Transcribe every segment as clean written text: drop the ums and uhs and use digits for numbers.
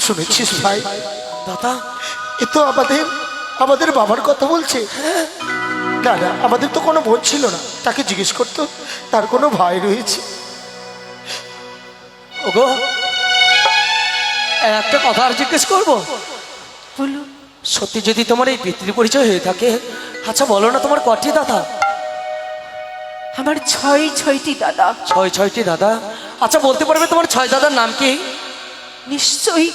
শুনেছিস ভাই? দাদা এ তো আমাদের বাবার কথা বলছে। না না, আমাদের তো কোনো বোন ছিল না, তাকে জিজ্ঞেস করতো তার কোনো ভাই রয়েছে। ওগো একটা কথা আর জিজ্ঞেস করবো? বলুন। সত্যি যদি তোমার এই পিতৃ পরিচয় হয়ে থাকে, আচ্ছা বলো না তোমার কটি দাদা? আমার ছয়টি দাদা। ছয়টি দাদা? আচ্ছা বলতে পারবে তোমার 6 দাদার নাম কি? নিশ্চয়ই।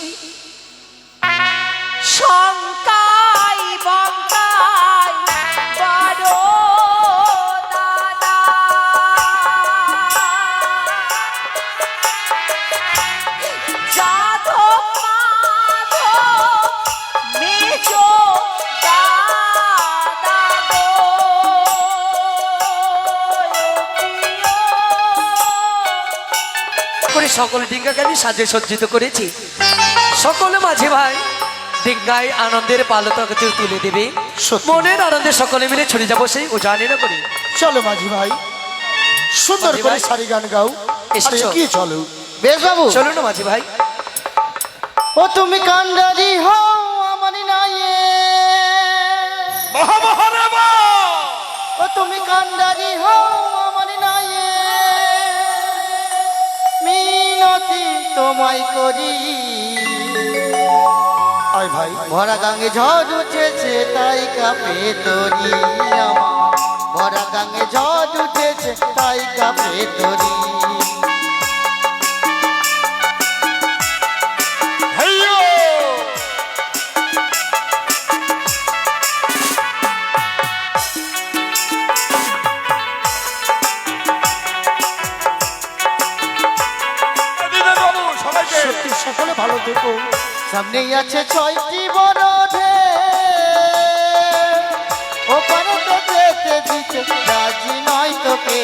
শঙ্কাই বঙ্কাই বড় দাদা, যাদব মাধব মেজো দাদা গো। করে সকল ডিঙ্গাকে আমি সাজে সজ্জিত করেছি। সকলে মাঝে ভাই ডিঙ্গায় আনন্দের পালতকে তুলে দেবে। সত্যি। মনের আনন্দে সকলে মিলে ছড়ে যাবো সেই ও জানি না করি। চলো মাঝি ভাই, সুন্দর মাঝি করে ভাই, সারি গান গাও। এসেছো? কি চলো। বেশ বাবু, চলো না মাঝি ভাই। ও তুমি কান্ডারি হও আমার নাইয়ে, ও তুমি কান্ডারি হও আমার নাইয়ে, মিনতি তোমায় করি। আয় ভাই, ভরা গাঙে ঝড় উঠেছে তাই কাঁপে তরি আমার, ভরা গাঙে ঝড় উঠেছে তাই কাঁপে তরি। সত্যি সকলে ভালো থেকো। সামনেই আছে 6টি বড় ঢেউ, ওপারে তো যেতে দিতে রাজি নয় তোকে।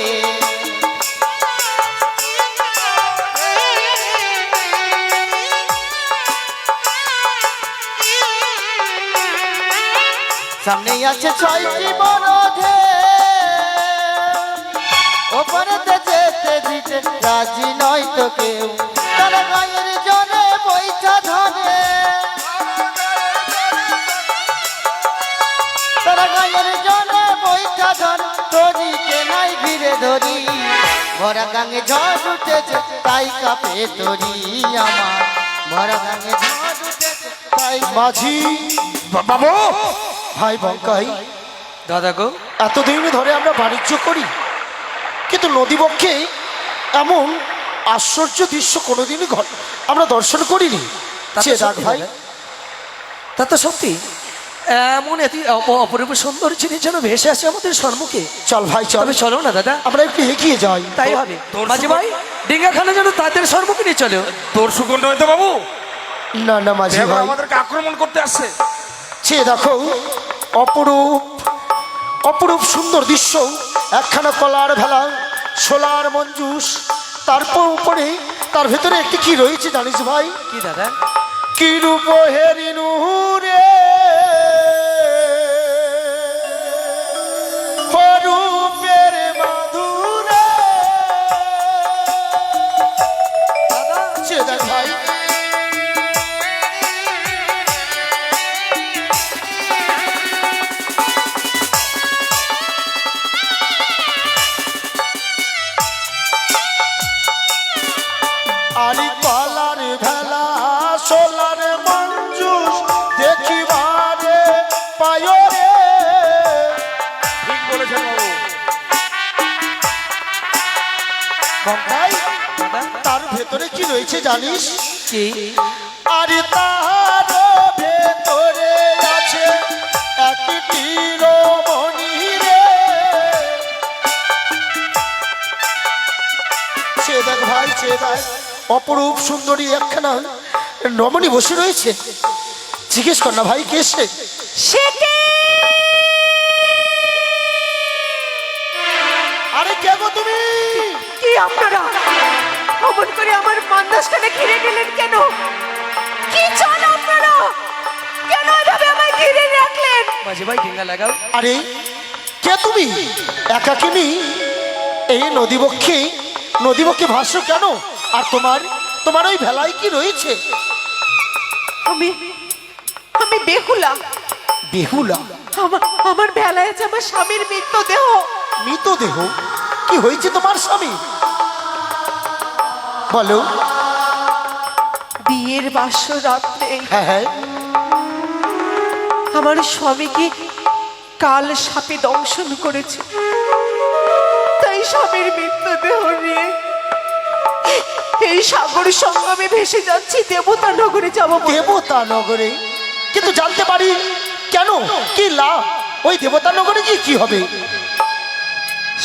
সামনেই আছে 6টি বড় ঢেউ, ওপারে তো যেতে দিতে রাজি নয় তো কেউ। তারা গায়ের জলে বৈঠা ধরে, তারা গায়ের জলে বৈঠা ধরে, তরিকে নাই ঘিরে ধরি। ভরা গাঙে ঝড় উঠেছে তাই কাঁপে তরি আমার, ভরা গাঙে ঝড় উঠেছে তাই। মাঝি বাবু, ভাই বঙ্কাই, দাদা গো, এতদিন ধরে আমরা বাণিজ্য করি, কিন্তু নদীবক্ষে এমন আশ্চর্য দৃশ্য কোনোদিনই আমরা দর্শন করিনি। তা তো চেয়ে দেখ সত্যি ভাই, দাদা। তা তো সত্যি এমন এত অপরূপ সুন্দর জিনিস যেন ভেসে আসে আমাদের সম্মুখে। চল ভাই চল, তবে চলো না দাদা, আমরা একটু এগিয়ে যাই। তাই হবে। মাঝি ভাই ডিঙ্গাখানা যেন তাদের সম্মুখে নিয়ে চলো। তোর সুগন্ধ হইতো বাবু, না না মাঝি এবার ভাই, আমাদেরকে আক্রমণ করতে আসছে। চেয়ে দেখো, অপরূপ অপরূপ সুন্দর দৃশ্য। একখানা কলার ভেলা, সোলার মঞ্জুস, তারপর উপরে তার ভেতরে একটি কি রয়েছে জানিস ভাই? কি দাদা? কি রূপ হেরিনু রে, রূপের মাধুরে। দাদা চেয়ে দেখ ভাই, আলি কলার ভেলা, সোলার মঞ্জুস, দেখিবারে পায় রে। ঠিক বলেছেন বাবু। বঙ্কাই, দাদা তার ভেতরে কি রয়েছে জানিস? কি? আরে তার ভেতরে আছে একটি রমণী রে। সে দেখ ভাই, সে দেখ, অপরূপ সুন্দরী একখানা রমণী বসে রয়েছে। জিজ্ঞেস কর না ভাই, কে সে? সে কে? আরে কে গো তুমি? কি আপনারা অমন করে আমার মান্দাসখানে ঘিরে নিলেন কেন? কি চান আপনারা? কেন এভাবে আমায় ঘিরে রাখলেন? মাঝি ভাই ডিঙ্গা লাগাও। আরে কে তুমি? একাকিনী এই নদীবক্ষে ভাসছো কেন? আর তোমার ওই ভেলায় কি রয়েছে? আমি আমি বেহুলা। বেহুলা? আমার বেলায় আছে আমার স্বামীর মৃতদেহ। মৃতদেহ? কি হয়েছে তোমার স্বামী বলো? বিয়ের বাসর রাত্রে হ্যাঁ হ্যাঁ, আমার স্বামীকে কাল সাপে দংশন করেছে। তাই স্বামীর মৃতদেহ নিয়ে এই সাগর সঙ্গমে ভেসে যাচ্ছি, দেবতা নগরে যাব বলে। দেবতা নগরে? কিন্তু জানতে পারি কেন? কি লাভ ওই দেবতা নগরে গিয়ে? কি হবে?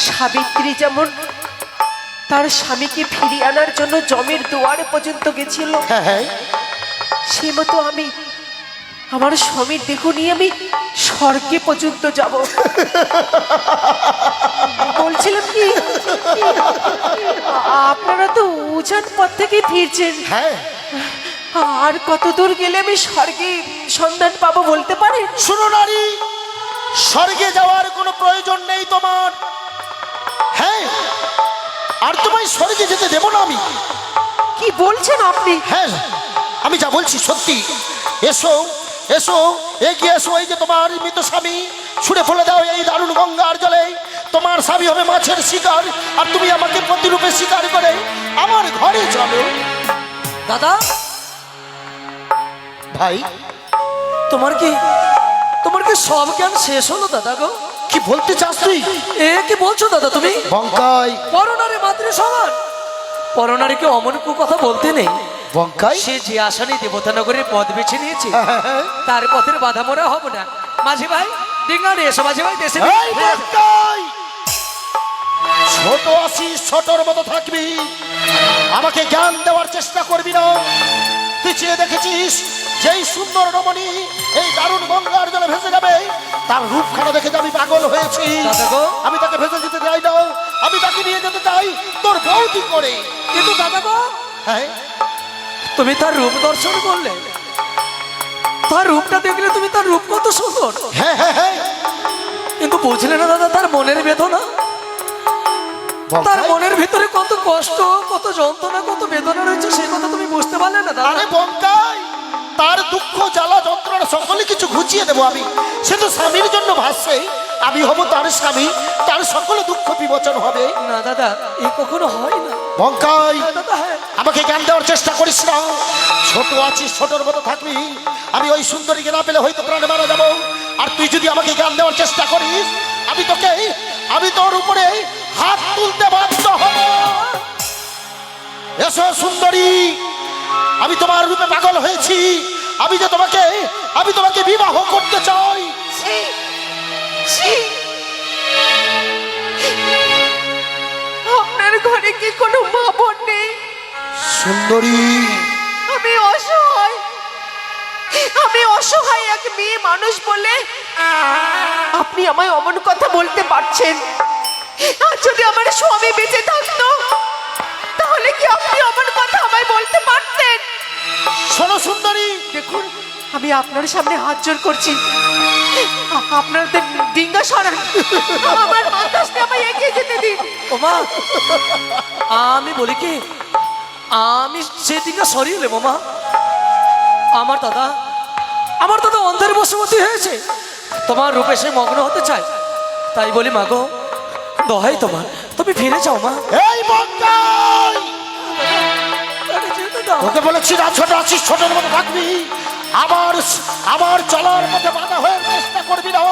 সাবিত্রী যেমন তার স্বামীকে ফিরিয়ে আনার জন্য জমের দুয়ারে পর্যন্ত গেছিল, হ্যাঁ হ্যাঁ, সে মতো আমি আমার স্বামীর দেহ নিয়ে আমি স্বর্গে পর্যন্ত যাব। বলছিলাম কি, আপনারা তো উজান পথ থেকে ফিরছেন, হ্যাঁ। আর কত দূর গেলে আমি স্বর্গে সন্ধান পাবো বলতে পারেন? শুনো নারী, স্বর্গে যাওয়ার কোনো প্রয়োজন নেই তোমার। হ্যাঁ, আর তোমায় স্বর্গে যেতে দেব না আমি। কি বলছেন আপনি? হ্যাঁ, আমি যা বলছি সত্যি। এসো এসো, এগিয়ে এসো। এই যে তোমার মৃত স্বামী, ছুঁড়ে ফেলে দাও এই দারুণ গঙ্গার জলে। তোমার স্বামী হবে মাছের শিকার, আর তুমি আমাকে প্রতিরূপে শিকার করে আমার ঘরে চলো। দাদা, ভাই, তোমার কি সব জ্ঞান শেষ হলো দাদা গো? কি বলতে চাস তুই? এ কি বলছো দাদা তুমি? বঙ্কাই, পরনারী মাতৃ সমান। পরনারীকে অমন কথা বলতে নেই। বঙ্কাই, সে যে আসনে দেবতা নগরের পথ বেছে নিয়েছে, হ্যাঁ, তার পথের বাধা মোরা হব না। মাঝি ভাই, ডিঙ্গা নিয়ে এসো। মাঝি ভাই, দেশে এই বঙ্কাই, ছোট আছিস, ছোটর মতো থাকবি। আমাকে জ্ঞান দেওয়ার চেষ্টা করবি না। তুই চেয়ে দেখেছিস যেই সুন্দর রমণী এই দারুণ গঙ্গার জলে ভেসে যাবে, তার রূপখানা দেখে যে আমি পাগল হয়েছি। দাদা গো, আমি তাকে ভেসে যেতে চাই না, আমি তাকে নিয়ে যেতে চাই তোর বৌদি করে। কিন্তু দাদা গো, হ্যাঁ, তুমি তার রূপ দর্শন করলে? তার রূপটা দেখলে তুমি তার রূপ কত সুন্দর, হ্যাঁ, হ্যাঁ, হ্যাঁ। কিন্তু বুঝলে না দাদা তার মনের বেদনা? তার বঙ্কাই, মনের ভিতরে কত কষ্ট, কত যন্ত্রণা, কত বেদনা রয়েছে, সেই কথা তুমি বুঝতে পারলে না দাদা? আরে বঙ্কাই, তার দুঃখ জ্বালা যন্ত্রণা সকলে কিছু ঘুচিয়ে দেবো আমি। সে তো স্বামীর জন্য ভাসছে, আমি হব তার স্বামী, তার সকল দুঃখ বিমোচন হবে। না দাদা, এ কখনো হয় না। বঙ্কাই, দাদা, হ্যাঁ, আমাকে জ্ঞান দেওয়ার চেষ্টা করিস না। ছোট আছিস, ছোটর মতো থাকবি। আমি ওই সুন্দরীকে না পেলে হয়তো প্রাণে মারা যাবো। আর তুই যদি আমাকে জ্ঞান দেওয়ার চেষ্টা করিস, আমি তোর উপরে হাত তুলতে বাধ্য হব। এসো সুন্দরী, আমি তোমার রূপে পাগল হয়েছি। আমি তোমাকে বিবাহ করতে চাই। ছি, ছি। আপনার ঘরে কি কোনো মা বোন নেই? সুন্দরী, আমি অসহায় এক মেয়ে মানুষ বলে আপনি আমায় অমন কথা বলতে পারছেন। আর যদি আমার স্বামী বেঁচে থাকতো, তাহলে কি আপনি অমন কথা আমায় বলতে পারতেন? শোনো সুন্দরী, দেখুন, আমি আপনার সামনে হাত জোর করছি, আপনাদের ডিঙ্গা সরান, আমার বাতাসটা আমায় এগিয়ে যেতে দিন। ওমা, আমি বলি কি, আমি সেদিকে সরিয়ে নেবো মা। আমার দাদা অন্ধের বশবর্তী হয়েছে, তোমার রূপে সে মগ্ন হতে চায়। তাই বলি মা গো, দহাই তোমার, তুমি ফিরে যাও মা। এই বঙ্কাই, তাকে যেতে দাও। ওকে বলেছি না ছোট আছিস, ছোটর মতো থাকবি। আমার চলার পথে বাধা হয়ে চেষ্টা করবি না।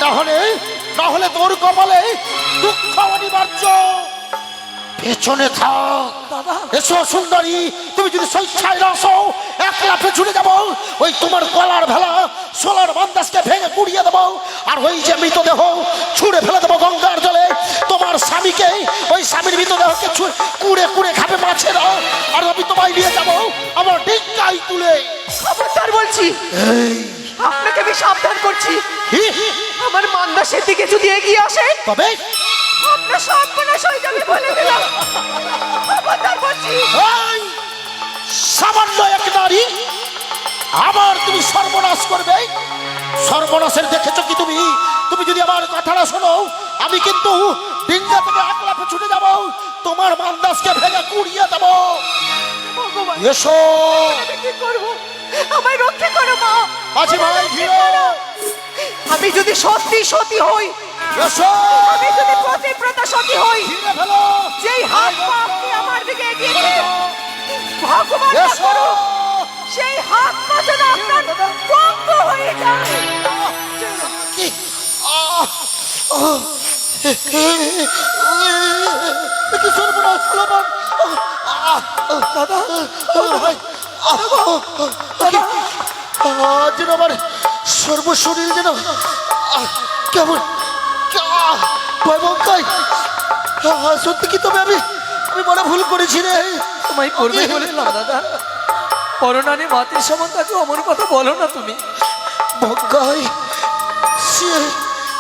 না হলে তোর কপালে দুঃখ অনিবার্য। পেছনে থাক। দাদা, এসো সুন্দরী, তুমি যদি স্বেচ্ছায় না আসো, একলা পেছনে যাবো। ওই তোমার গলার ভেলা সোলার বান্দাসকে ভেঙে গুড়িয়ে দেবো। আর ওই যে মৃতদেহ ছুঁড়ে ফেলে দেবো গঙ্গার জলে। তোমার স্বামীকে, ওই স্বামীর মৃতদেহকে কুড়ে কুড়ে খাবে মাছেরা। আর আমি তোমায় নিয়ে যাবো আমার ডিঙ্গায় তুলে। খবরদার বলছি, আপনাকে আমি সাবধান করছি। আমার মান্দাসের দিকে যদি এগিয়ে আসে, তবে আপনার সর্বনাশ হয়ে যাবে বলে দিলাম। খবরদার বলছি। এই সামান্য এক নারী আবার তুমি সর্বনাশ করবে? সর্বনাশের দেখেছো কি তুমি? তুমি যদি আমার কথাটা শোনো, আমি কিন্তু ডিঙ্গা থেকে একলা ছুটে যাবো, তোমার মান্দাসকে ভেঙে কুড়িয়ে দেবো। ভগবান, এসো। আমি কি করবো? আমায় রক্ষা করো মা। মাঝি ভাই ধীরে আমি যদি সত্যি সতী হই, এসো আমি যদি পতিব্রতা সতী হই, ধীরে ফেলো যেই হাত পা আপনি আমার দিকে এগিয়েছেন, ভগবান না এসো করুক, সেই হাত পা যেন আপনার পঙ্গু হয়ে যায়। কি সর্বনাশ হলো বাপ? দাদা ভাই যেন আমার সর্বশরীর যেন কেমন ভয় বঙ্কাই। সত্যি কি তবে আমি বড় ভুল করেছি রে। তোমায় করবে বলে না দাদা, করোনানি মাতৃ সমান তাকে অমন কথা বলো না তুমি। বঙ্কাই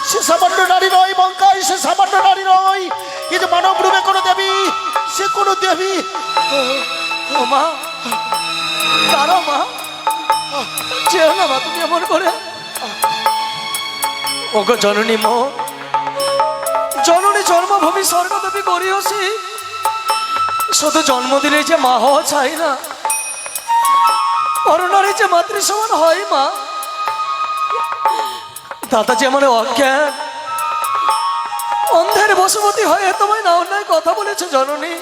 সে সামান্য নারী নয়, বঙ্কাই সে সামান্য নারী নয়, কিন্তু মানব রূপে কোনো দেবী, সে কোনো দেবী। ও মা, দাঁড়াও মা, চেয়েও না মা তুমি এমন করে। ওগো জননী মো, জননী জন্মভূমি স্বর্গদেবী করিয়সি, শুধু জন্মদিনে যে মা হওয়া চাই না, করোনারে যে মাতৃ সমান হয় মা। দাদা যে আমার অজ্ঞান, অন্ধের বসুমতী হয়ে তোমায় না অন্যায় কথা বলেছে জননী।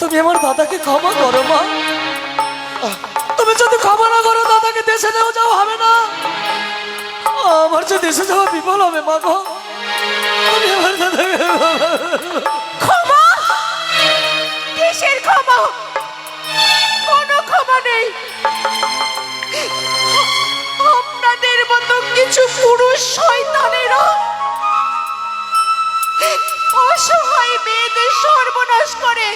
তুমি আমার দাদাকে ক্ষমা করো মা। তুমি যদি ক্ষমা না করো দাদাকে দেশে নেওয়া যাওয়া হবে না, আমার যে দেশে যাওয়া বিফল হবে মা গো। তুমি আমার দাদাকে ক্ষমা? কিসের ক্ষমা? কোনো ক্ষমা নেই। আপনাদের মতো কিছু পুরুষ শয়তানেরা অসহায় মেয়েদের সর্বনাশ করে,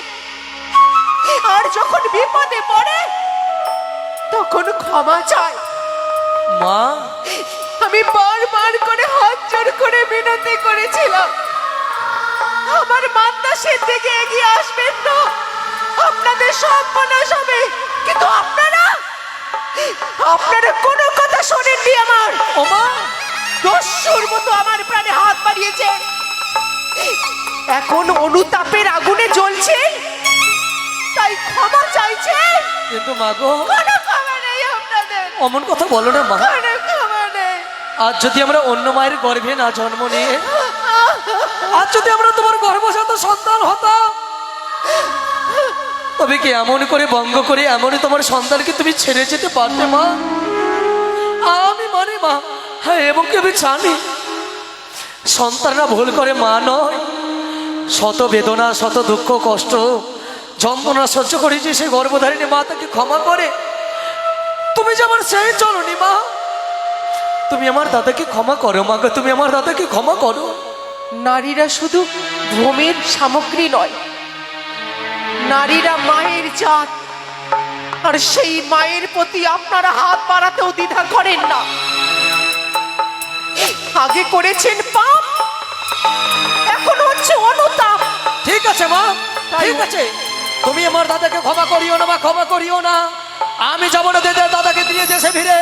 আর যখন বিপদে পড়ে তখন ক্ষমা চায়। মা, আমি বারবার করে হাত জোড় করে বিনতি করেছিলাম, আমার মান্দাসের দিকে এগিয়ে আসবেন না, আপনাদের সর্বনাশ হবে, কিন্তু আপনারা কোনো কথা শোনেননি আমার। ও মা, দস্যুর মতো আমার প্রাণে হাত বাড়িয়েছে, এখন অনুতাপের আগুনে জ্বলছে, তাই ক্ষমা চাইছে। কিন্তু মা গো, কোনো ক্ষমা নেই আপনাদের, অমন কথা বলো না মা। কোনো ক্ষমা নেই। আজ যদি আমরা অন্য মায়ের গর্ভে না জন্ম নিয়ে, আজ যদি আমরা তোমার গর্ভজাত সন্তান হতাম, তবে কি এমন করে ভঙ্গ করে এমনই তোমার সন্তানকে তুমি ছেড়ে যেতে পারতে মা? আমি মানে মা, হ্যাঁ, এবং কি আমি জানি সন্তানরা ভুল করে মা নয়, শত বেদনা, শত দুঃখ, কষ্ট, যন্ত্রণা সহ্য করেছি, সেই গর্ভধারিণী মা তাকে ক্ষমা করে। তুমি যে আমার সেই চলনি মা, তুমি আমার দাদাকে ক্ষমা করো মা গো, তুমি আমার দাদাকে ক্ষমা করো। নারীরা শুধু ভূমির সামগ্রী নয়, নারীরা মায়ের জাত, আর সেই মায়ের প্রতি আপনারা হাত বাড়াতেও দ্বিধা করেন না। আগে করেছেন পাপ, এখন হচ্ছে অনুতাপ। ঠিক আছে মা, ঠিক আছে, তুমি আমার দাদাকে ক্ষমা করিও না মা, ক্ষমা করিও না। আমি যাবো না দাদাকে দিয়ে দেশে ফিরে।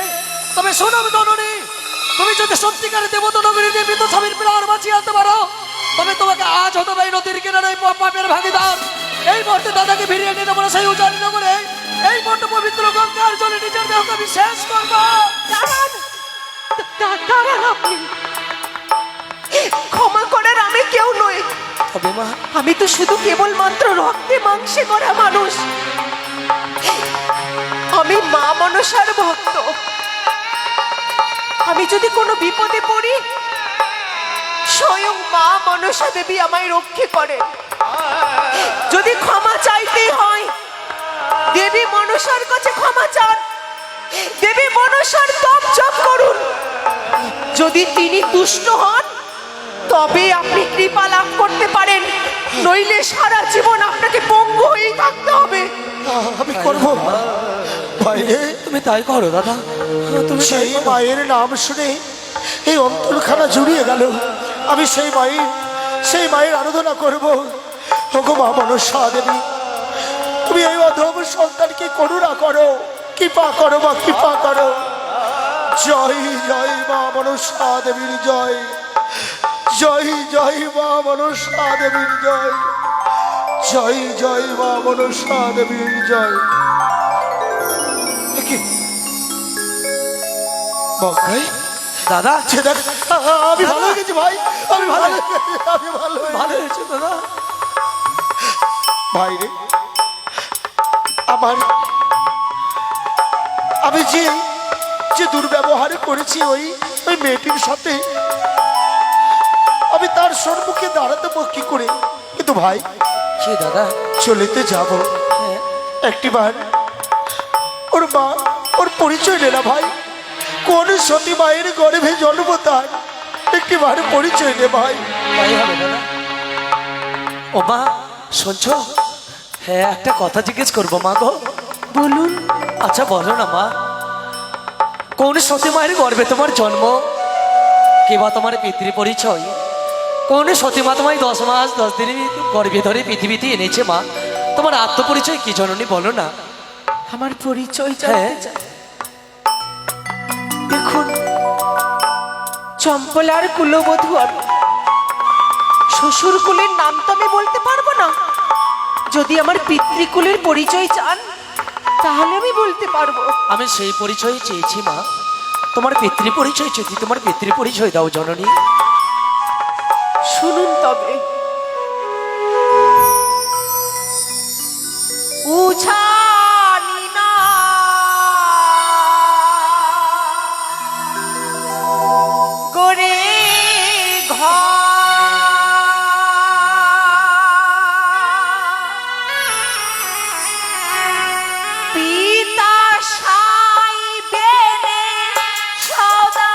তবে শোনো জননী, তুমি যদি সত্যিকারে দেবতা নগরীতে মৃত স্বামীর প্রাণ বাঁচিয়ে আনতে পারো, তবে তোমাকে আজ হতে পারে নদীর কিনারে পাপের ভাগিদার। এই মুহূর্তে দাদাকে ফিরিয়ে নিতে পারো সেই উজানি নগরে, এই মুহূর্তে পবিত্র গঙ্গার জলে নিজের দেহকে আমি শেষ করবো। দাঁড়ান আপনি, ক্ষমা করার আমি কেউ নই। তবে মা, আমি তো শুধু কেবলমাত্র রক্তে মাংসে করা মানুষ। আমি মা মনসার ভক্ত। আমি যদি কোনো বিপদে পড়ি, স্বয়ং মা মনসা দেবী আমায় রক্ষে করে। যদি ক্ষমা চাইতে হয়, দেবী মনসার কাছে ক্ষমা চান, দেবী মনসার তপ জপ করুন। যদি তিনি তুষ্ট হন, তবে আপনি কৃপা লাভ করতে পারেন, নইলে সারা জীবন আপনাকে পঙ্গু হয়েই থাকতে হবে। আমি করবো বাইরে। তুমি তাই করো দাদা, তুমি সেই মায়ের নাম শুনে এই অন্তরখানা জুড়িয়ে গেল। আমি সেই মায়ের আরাধনা করব। ওগো মা মনসা দেবী, তুমি এই অধম সন্তানকে করুণা করো, কৃপা করো মা, কৃপা করো। জয় জয় মা মনসা দেবীর জয়, জয় জয় মা মনসা দেবীর জয়, জয় জয় মা মনসা দেবীর জয়। কি বকাই দাদা সে দেখ আমি ভালো হয়ে গেছি ভাই, আমি ভালো হয়ে গেছি, আমি ভালো হয়ে ভালো হয়েছে দাদা। ভাই রে আমার আমি যে যে দুর্ব্যবহার করেছি ওই ওই মেয়েটির সাথে, আমি তার সম্মুখে দাঁড়াতে কি করে, কিন্তু ভাই কি দাদা? চলেতে যাব হ্যাঁ, একটিবার ওর মা ওর পরিচয় নে না ভাই, কোন সতী মায়ের গর্ভে জন্ম তার, একটিবার পরিচয় নে ভাই। তাই হবে দাদা। ও মা শুনছো? হ্যাঁ, একটা কথা জিজ্ঞেস করবো মা গো। বলুন। আচ্ছা বলো না মা, কোন সতী মায়ের গর্ভে তোমার জন্ম, কিবা তোমার পিতৃ পরিচয়? কোন সতী মা তোমায় 10 মাস 10 দিন গর্ভে ধরে পৃথিবীতে এনেছে মা? তোমার আত্মপরিচয় কি জননী বলো না? আমার পরিচয় হ্যাঁ। জানতে চাই। দেখুন, চম্পলার কুলবধূ আমি। শ্বশুর কুলের নাম তো আমি বলতে পারবো না। যদি আমার পিতৃকুলের পরিচয় চান তাহলে আমি বলতে পারবো। আমি সেই পরিচয় চেয়েছি মা, তোমার পিতৃ পরিচয় চেয়েছি, তোমার পিতৃ পরিচয় দাও জননী। শুনুন তবে। উছানি না করে পিতা সাই বেনে সদা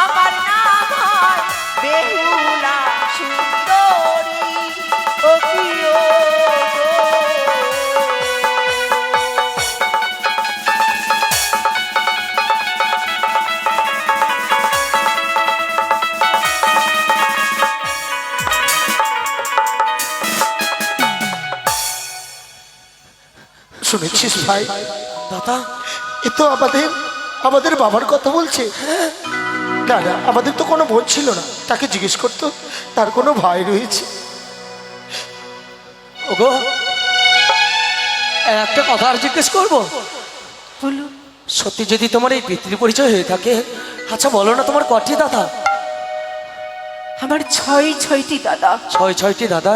আমার নাম হয় বেহুলা সুন্দরী ও প্রিয় শুনেছিস ভাই, দাদা এ তো আমাদের আমাদের বাবার কথা বলছে। না না, আমাদের তো কোনো বোন ছিল না, তাকে জিজ্ঞেস করতো তার কোনো ভাই রয়েছে। ওগো, একটা কথা আর জিজ্ঞেস করবো। বলুন। সত্যি যদি তোমার এই পিতৃ পরিচয় হয়ে থাকে, আচ্ছা বলো না তোমার কটি দাদা? আমার ছয়টি দাদা। 6টি দাদা।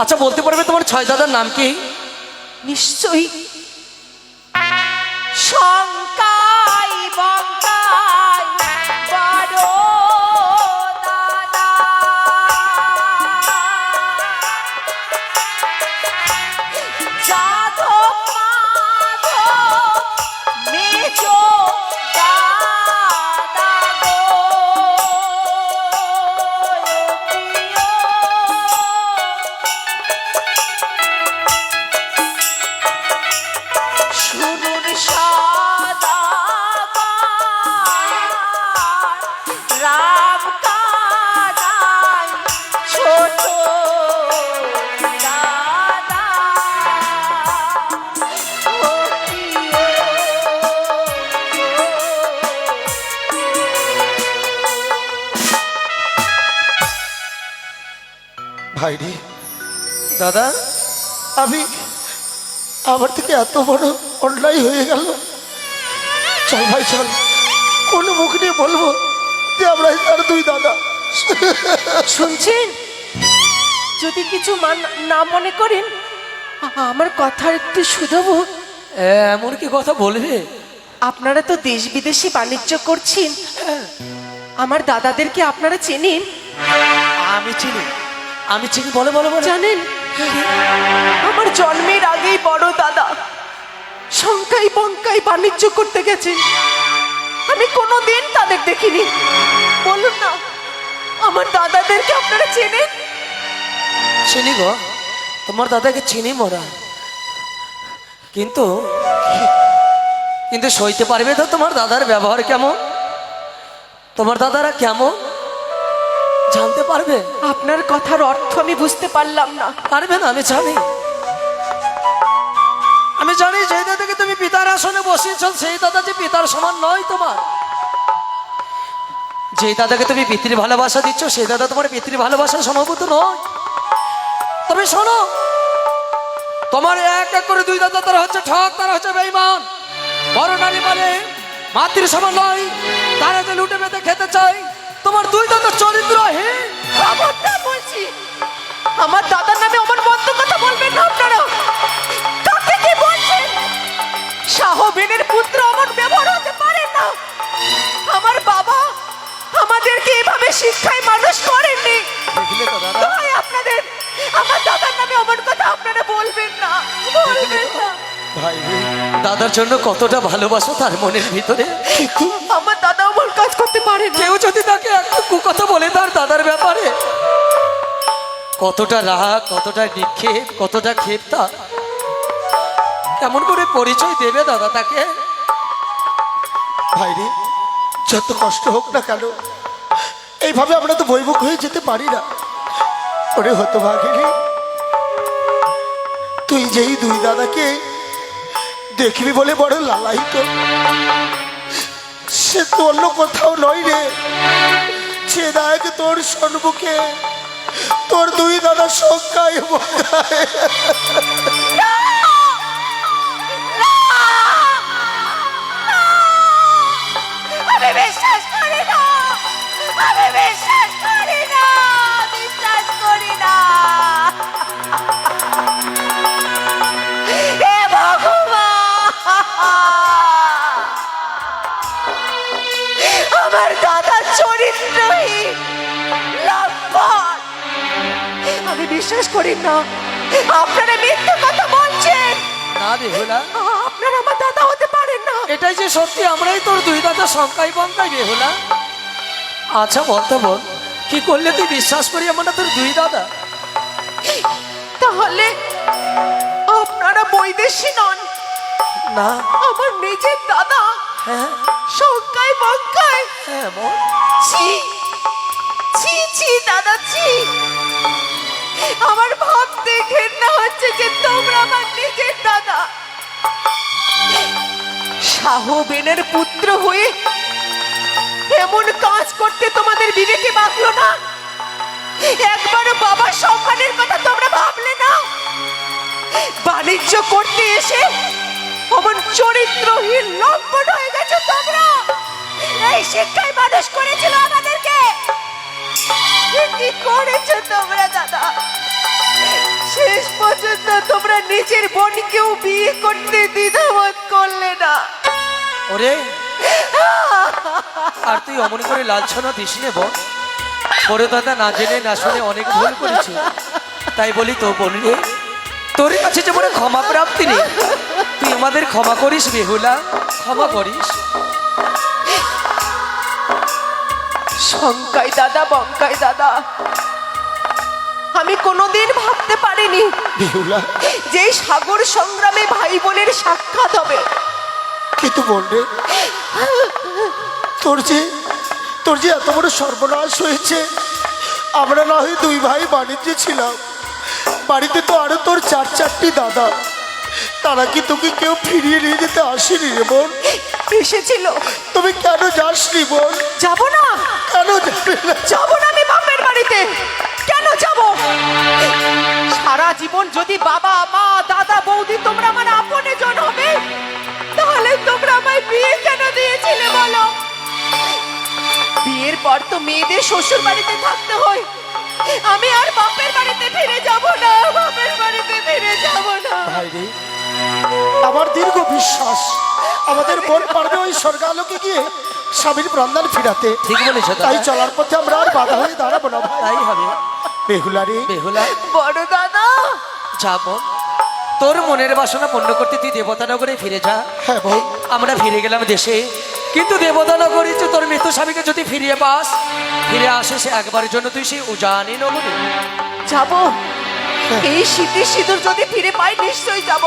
আচ্ছা বলতে পারবে তোমার 6 দাদার নাম কি? নিশ্চয়ই। শঙ্কাই বঙ্কাই বড় দাদা, যাদব মাধব মেজো দাদা গো প্রিয়। শুনুন সদাগর রাম কানাই ছোট দাদা ও প্রিয়। ভাই রে, দাদা আমি আমার থেকে এত বড় অন্যায় হয়ে গেল। চল ভাই চল, কোন মুখ নিয়ে বলবো যে আমরা তার 2 দাদা। শুনছেন? যদি কিছু না মনে করেন, আমার কথার একটু শুধবো। এমন কি কথা বলবে? আপনারা তো দেশ বিদেশি বাণিজ্য করছেন, আমার দাদাদেরকে আপনারা চেনেন? আমি চিনি, আমি চিনি। বলে বলে বলে। জানেন, আমার জন্মের আগেই বড় দাদা শঙ্কাই বঙ্কাই বাণিজ্য করতে গেছেন। আমি কোনোদিন তাদের দেখিনি। বলুন না, আমার দাদাদেরকে আপনারা চেনেন? চিনি গো, তোমার দাদাকে চিনি মোরা, কিন্তু কিন্তু সইতে পারবে তো তোমার দাদার ব্যবহার কেমন? তোমার দাদারা কেমন জানতে পারবে? আপনার কথার অর্থ আমি বুঝতে পারলাম না। পারবে না, আমি জানি। আমি জানি যেই দাদাকে তুমি পিতার আসনে বসিয়েছ সেই দাদা যে পিতার সমান নয় তোমার। যেই দাদাকে তুমি পিতৃ ভালোবাসা দিচ্ছ সেই দাদা তোমার পিতৃ ভালোবাসার সমভূত নয়। তবে শোনো, তোমার এক এক করে দুই দাদা, তারা হচ্ছে ঠক, তারা হচ্ছে বেঈমান। বড় নারী মানে মাতৃ সমান নয়, তারা যে লুটে বেঁধে খেতে চায়। তোমার দুই দাদা চরিত্রহীন। খবরদার বলছি, আমার দাদার নামে অমন মন্দ কথা বলবেন না আপনারা। কাকে কি বলছেন? শাহবেনের পুত্র অমন ব্যবহার হতে পারে না। আমার বাবা আমাদেরকে এভাবে শিক্ষায় মানুষ করেননি। দেখলে তো দাদা, তাই আপনাদের আমার দাদার নামে অমন কথা আপনারা বলবেন না, বলবেন না। ভাই রে, দাদার জন্য কতটা ভালোবাসো তার মনের ভিতরে। আমার দাদা অমন কাজ করতে পারে না। কেউ যদি তাকে একটু কুকথা বলে তার দাদার ব্যাপারে, কতটা রাগ, কতটা নিক্ষেপ, কতটা ক্ষেপ তার, কেমন করে পরিচয় দেবে দাদা তাকে? ভাই রে, যত কষ্ট হোক না কেন, এইভাবে আমরা তো বৈমুখ হয়ে যেতে পারি না। ওরে হতো ভাগিনি, তুই যেই দুই দাদাকে দেখবি বলে বড় লালায়িত, সে তো অন্য কোথাও নয় রে। সে দেখ তোর সম্মুখে তোর দুই দাদা সংখ্যায় বোঝায়। আমি বিশ্বাস করি না, আমি বিশ্বাস করি না, বিশ্বাস করি না। হে ভগবান, আমার দাদা চরিত্রহীন, লম্পট। আমি বিশ্বাস করি না, আপনারা মিথ্যে কথা বলছেন। না বেহুলা, আপনারা আমার দাদা হতে পারেন না। এটাই যে সত্যি, আমরাই তোর দুই দাদা সংখ্যায় বঙ্কাই বেহুলা। আচ্ছা বলতে বল, কি করলে তুই বিশ্বাস করি আমরা তোর দুই দাদা? তাহলে আপনারা বৈদেশী নন, না। আমার নিজের দাদা। হ্যাঁ সংখ্যায় বঙ্কায়। হ্যাঁ বল। ছি ছি ছি দাদা, ছি। আমার ভাবতে ঘেন্না হচ্ছে যে তোমরা আমার নিজের দাদা। শাহবেনের পুত্র হয়ে এমন কাজ করতে তোমাদের বিবেকে বাঁধলো না? একবারও বাবার সম্মানের কথা তোমরা ভাবলে না? বাণিজ্য করতে এসে অমন চরিত্রহীন লম্পট হয়ে গেছো তোমরা। এই শিক্ষায় মানুষ করেছিল আমাদেরকে। কি করেছো তোমরা দাদা? শেষ পর্যন্ত তোমরা নিজের বোনকেও বিয়ে করতে দ্বিধাবোধ করলে না। ওরে, আর তুই অমন করে লাঞ্ছনা দিস নে বল। বড় দাদা না জেনে না শুনে অনেক ভুল করেছে, তাই বলি তো বোন রে, তোর কাছে যে বড় ক্ষমা প্রাপ্তি নেই, তুই আমাদের ক্ষমা করিস বেহুলা, ক্ষমা করিস। শঙ্কাই দাদা, বঙ্কাই দাদা, আমি কোনোদিন ভাবতে পারিনি বেহুলা, যে এই সাগর সংগ্রামে ভাই বোনের সাক্ষাৎ হবে। কিন্তু বলবে তোর যে এত বড় সর্বনাশ হয়েছে। আমরা না হয় দুই ভাই বাণিজ্যে ছিলাম, বাড়িতে তো আরো তোর চারটি দাদা, তারা কি তোকে কেউ ফিরিয়ে নিয়ে যেতে আসেনি রে বোন? এসেছিল। তুমি কেন যাসনি বোন? যাব না, কেন যাবে না? যাব না আমি বাপের বাড়িতে। কেন যাব? সারা জীবন যদি বাবা মা দাদা বৌদি তোমরা আমার আপনজন হবে, তাহলে তোমরা আমায় বিয়ে কেন দিয়েছিলে বলো? বিয়ের পর তো মেয়েদের শ্বশুর বাড়িতে থাকতে হয়। আমি আর বাপের বাড়িতে ফিরে যাব না, বাপের বাড়িতে ফিরে যাব না। ভাই রে, আমার দীর্ঘ বিশ্বাস আমাদের বোন পারবে ওই স্বর্গালোকে গিয়ে স্বামীর প্রাণদান ফিরাতে। ঠিক বলেছো দাদা। তাই চলার পথে আমরা আর বাধা হয়ে দাঁড়াবো না ভাই। তাই হবে বেহুলা রে, বেহুলা। বড় দাদা, যা বোন, তোর মনের বাসনা পূর্ণ করতে তুই দেবতানগরে ফিরে যা। হ্যাঁ বোন, আমরা ফিরে গেলাম দেশে, কিন্তু দেবতানগরী যে তোর মৃত্যু স্বামীকে যদি ফিরিয়ে পাস, ফিরে আসে সে একবারের জন্য তুই সেই উজানি নগরে যাব। এই শীতের সিঁদুর যদি ফিরে পাই নিশ্চয়ই যাব।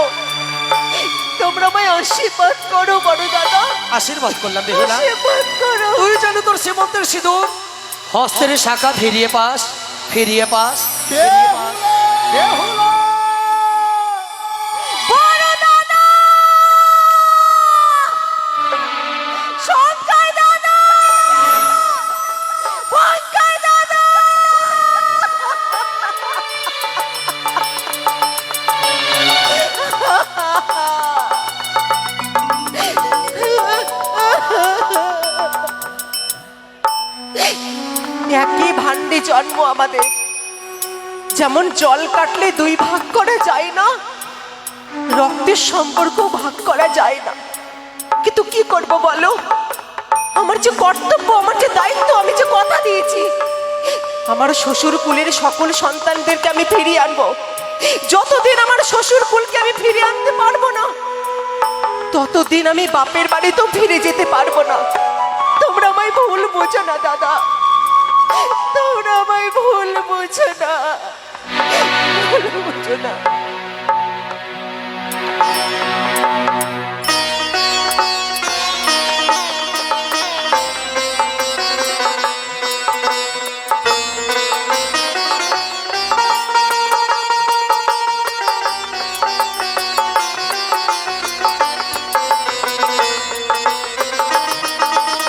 তোমরা আমায় আশীর্বাদ করো বড় দাদা, আশীর্বাদ করলাম বেহুলা। আশীর্বাদ করো। তুই যেন তোর সীমন্তের সিঁদুর হস্তের শাখা ফিরিয়ে পাস, ফিরিয়ে পাস, ফিরিয়ে পাস। বেহুলা, বড় দাদা, একই ভান্ডে জন্ম আমাদের, যেমন জল কাটলে দুই ভাগ করা যায় না, রক্তের সম্পর্ক ভাগ করা যায় না। কিন্তু কি করব বলো, আমার যে কর্তব্য, আমার যে দায়িত্ব, আমি যে কথা দিয়েছি আমার শ্বশুর কুলের সকল সন্তানদেরকে আমি ফিরিয়ে আনবো। যতদিন আমার শ্বশুর কুলকে আমি ফিরিয়ে আনতে পারবো না, ততদিন আমি বাপের বাড়িতেও ফিরে যেতে পারবো না। তোমরা আমায় ভুল বোঝো না দাদা, তোমরা আমায় ভুল বোঝো না, ভুল বোঝো না।